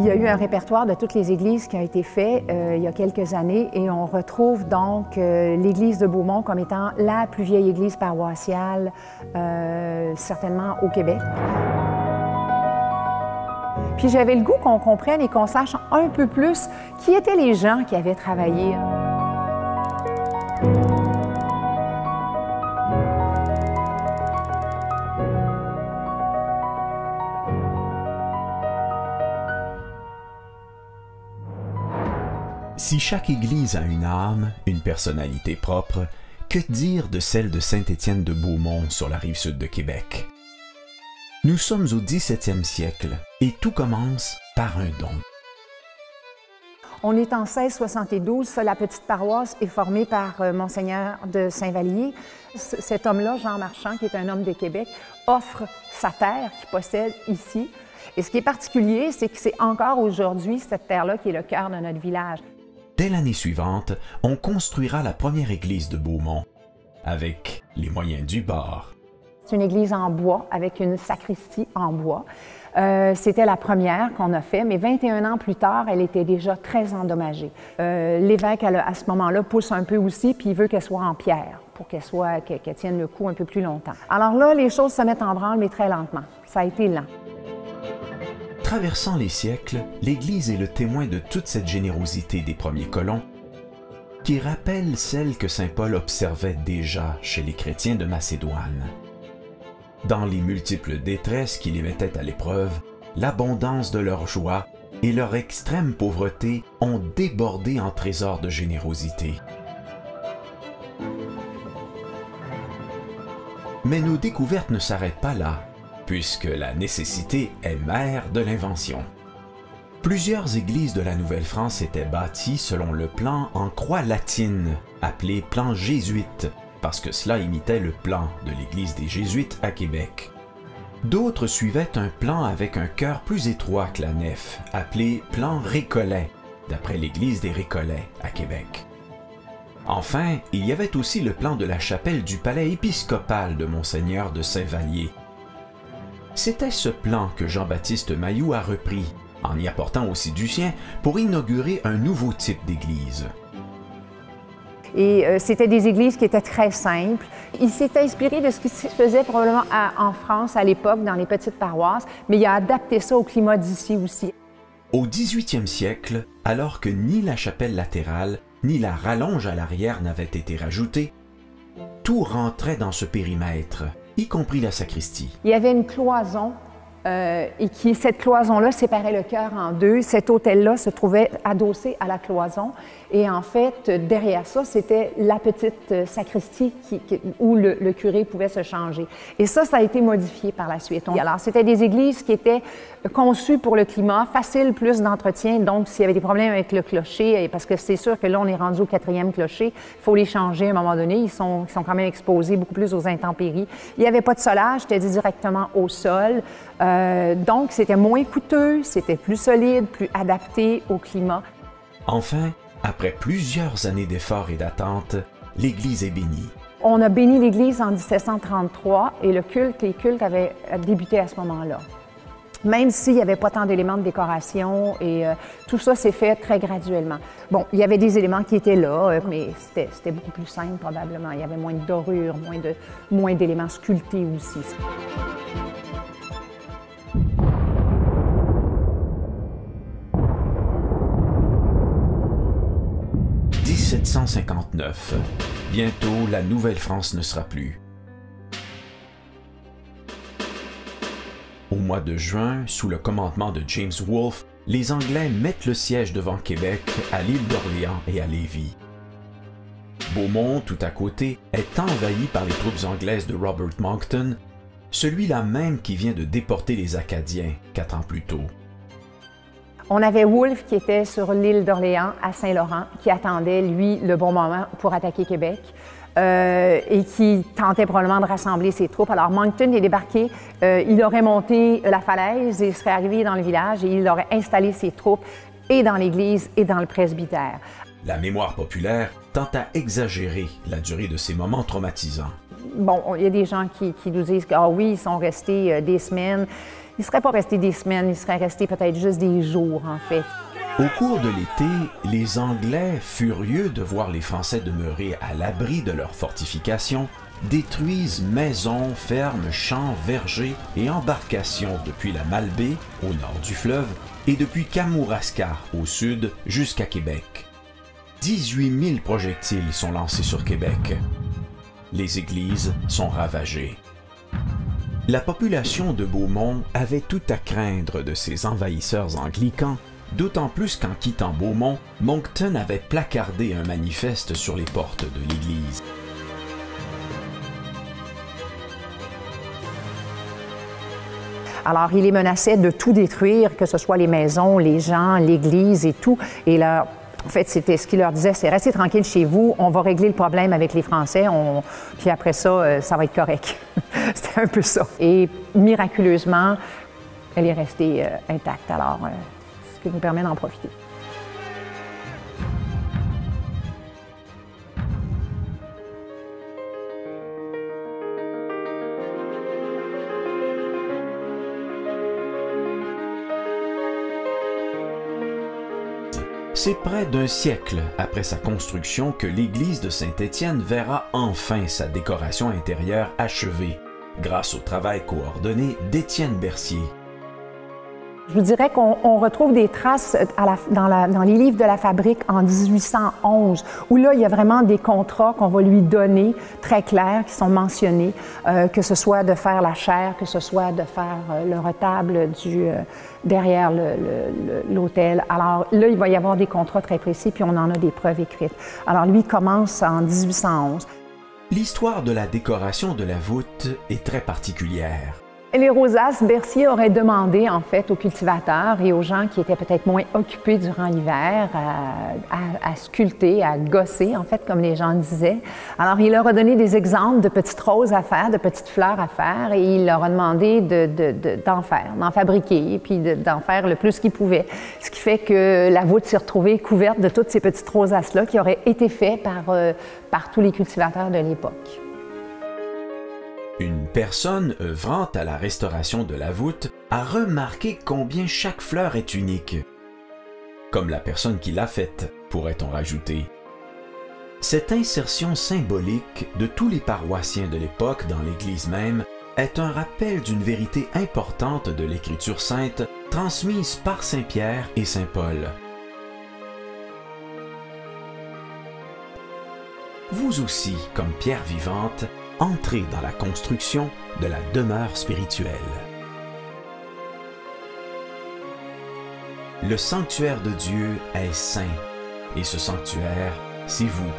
Il y a eu un répertoire de toutes les églises qui ont été fait il y a quelques années et on retrouve donc l'église de Beaumont comme étant la plus vieille église paroissiale, certainement au Québec. Puis j'avais le goût qu'on comprenne et qu'on sache un peu plus qui étaient les gens qui avaient travaillé. Si chaque église a une âme, une personnalité propre, que dire de celle de Saint-Étienne de Beaumont sur la rive sud de Québec? Nous sommes au 17e siècle et tout commence par un don. On est en 1672, ça, la petite paroisse est formée par Monseigneur de Saint-Vallier. Cet homme-là, Jean Marchand, qui est un homme de Québec, offre sa terre qu'il possède ici. Et ce qui est particulier, c'est que c'est encore aujourd'hui cette terre-là qui est le cœur de notre village. Dès l'année suivante, on construira la première église de Beaumont, avec les moyens du bord. C'est une église en bois, avec une sacristie en bois. C'était la première qu'on a fait, mais 21 ans plus tard, elle était déjà très endommagée. L'évêque, à ce moment-là, pousse un peu aussi, puis il veut qu'elle soit en pierre, pour qu'elle tienne le coup un peu plus longtemps. Alors là, les choses se mettent en branle, mais très lentement. Ça a été lent. Traversant les siècles, l'Église est le témoin de toute cette générosité des premiers colons qui rappelle celle que saint Paul observait déjà chez les chrétiens de Macédoine. Dans les multiples détresses qui les mettaient à l'épreuve, l'abondance de leur joie et leur extrême pauvreté ont débordé en trésors de générosité. Mais nos découvertes ne s'arrêtent pas là, puisque la nécessité est mère de l'invention. Plusieurs églises de la Nouvelle-France étaient bâties selon le plan en croix latine, appelé plan jésuite, parce que cela imitait le plan de l'église des Jésuites à Québec. D'autres suivaient un plan avec un chœur plus étroit que la nef, appelé plan récollet, d'après l'église des Récollets à Québec. Enfin, il y avait aussi le plan de la chapelle du palais épiscopal de Monseigneur de Saint-Vallier. C'était ce plan que Jean-Baptiste Mailloux a repris, en y apportant aussi du sien, pour inaugurer un nouveau type d'église. Et c'était des églises qui étaient très simples. Il s'est inspiré de ce qui se faisait probablement en France à l'époque, dans les petites paroisses, mais il a adapté ça au climat d'ici aussi. Au 18e siècle, alors que ni la chapelle latérale, ni la rallonge à l'arrière n'avaient été rajoutées, tout rentrait dans ce périmètre, y compris la sacristie. Il y avait une cloison et cette cloison-là séparait le chœur en deux. Cet autel-là se trouvait adossé à la cloison. Et en fait, derrière ça, c'était la petite sacristie où le curé pouvait se changer. Et ça a été modifié par la suite. Alors, c'était des églises qui étaient conçues pour le climat, faciles plus d'entretien. Donc, s'il y avait des problèmes avec le clocher, parce que c'est sûr que là, on est rendu au 4e clocher, il faut les changer à un moment donné. Ils sont quand même exposés beaucoup plus aux intempéries. Il n'y avait pas de solage, c'était directement au sol. Donc, c'était moins coûteux, c'était plus solide, plus adapté au climat. Enfin, après plusieurs années d'efforts et d'attente, l'Église est bénie. On a béni l'Église en 1733 et les cultes avaient débuté à ce moment-là. Même s'il n'y avait pas tant d'éléments de décoration et tout ça s'est fait très graduellement. Bon, il y avait des éléments qui étaient là, mais c'était beaucoup plus simple probablement. Il y avait moins de dorures, moins d'éléments sculptés aussi. 1759. Bientôt, la Nouvelle-France ne sera plus. Au mois de juin, sous le commandement de James Wolfe, les Anglais mettent le siège devant Québec, à l'île d'Orléans et à Lévis. Beaumont, tout à côté, est envahi par les troupes anglaises de Robert Monckton, celui-là même qui vient de déporter les Acadiens 4 ans plus tôt. On avait Wolfe qui était sur l'île d'Orléans, à Saint-Laurent, qui attendait, lui, le bon moment pour attaquer Québec et qui tentait probablement de rassembler ses troupes. Alors, Monckton est débarqué, il aurait monté la falaise et serait arrivé dans le village et il aurait installé ses troupes et dans l'église et dans le presbytère. La mémoire populaire tend à exagérer la durée de ces moments traumatisants. bon, il y a des gens qui nous disent que, ah oui, ils sont restés des semaines. Ils ne seraient pas restés des semaines, ils seraient restés peut-être juste des jours, en fait. Au cours de l'été, les Anglais, furieux de voir les Français demeurer à l'abri de leurs fortifications, détruisent maisons, fermes, champs, vergers et embarcations depuis la Malbaie, au nord du fleuve, et depuis Kamouraska, au sud, jusqu'à Québec. 18 000 projectiles sont lancés sur Québec. Les églises sont ravagées. La population de Beaumont avait tout à craindre de ces envahisseurs anglicans, d'autant plus qu'en quittant Beaumont, Moncton avait placardé un manifeste sur les portes de l'église. Alors, il les menaçait de tout détruire, que ce soit les maisons, les gens, l'église et tout. Et là, en fait, c'était ce qu'il leur disait, c'est restez tranquille chez vous, on va régler le problème avec les Français, puis après ça, ça va être correct. C'était un peu ça. Et miraculeusement, elle est restée intacte. Alors, ce qui nous permet d'en profiter. C'est près d'un siècle après sa construction que l'église de Saint-Étienne verra enfin sa décoration intérieure achevée, grâce au travail coordonné d'Étienne Bercier. Je vous dirais qu'on retrouve des traces dans les livres de la fabrique en 1811, où là, il y a vraiment des contrats qu'on va lui donner, très clairs, qui sont mentionnés, que ce soit de faire la chaire, que ce soit de faire le retable derrière l'autel. Alors là, il va y avoir des contrats très précis, puis on en a des preuves écrites. Alors lui commence en 1811. L'histoire de la décoration de la voûte est très particulière. Les rosaces, Bercier aurait demandé, en fait, aux cultivateurs et aux gens qui étaient peut-être moins occupés durant l'hiver à sculpter, à gosser, en fait, comme les gens disaient. Alors, il leur a donné des exemples de petites roses à faire, de petites fleurs à faire, et il leur a demandé d'en fabriquer, et puis d'en faire le plus qu'ils pouvaient. Ce qui fait que la voûte s'est retrouvée couverte de toutes ces petites rosaces-là qui auraient été faites par tous les cultivateurs de l'époque. Une personne œuvrant à la restauration de la voûte a remarqué combien chaque fleur est unique. Comme la personne qui l'a faite, pourrait-on rajouter. Cette insertion symbolique de tous les paroissiens de l'époque dans l'Église même est un rappel d'une vérité importante de l'Écriture sainte transmise par Saint Pierre et Saint Paul. Vous aussi, comme pierre vivante, entrez dans la construction de la demeure spirituelle. Le sanctuaire de Dieu est saint, et ce sanctuaire, c'est vous.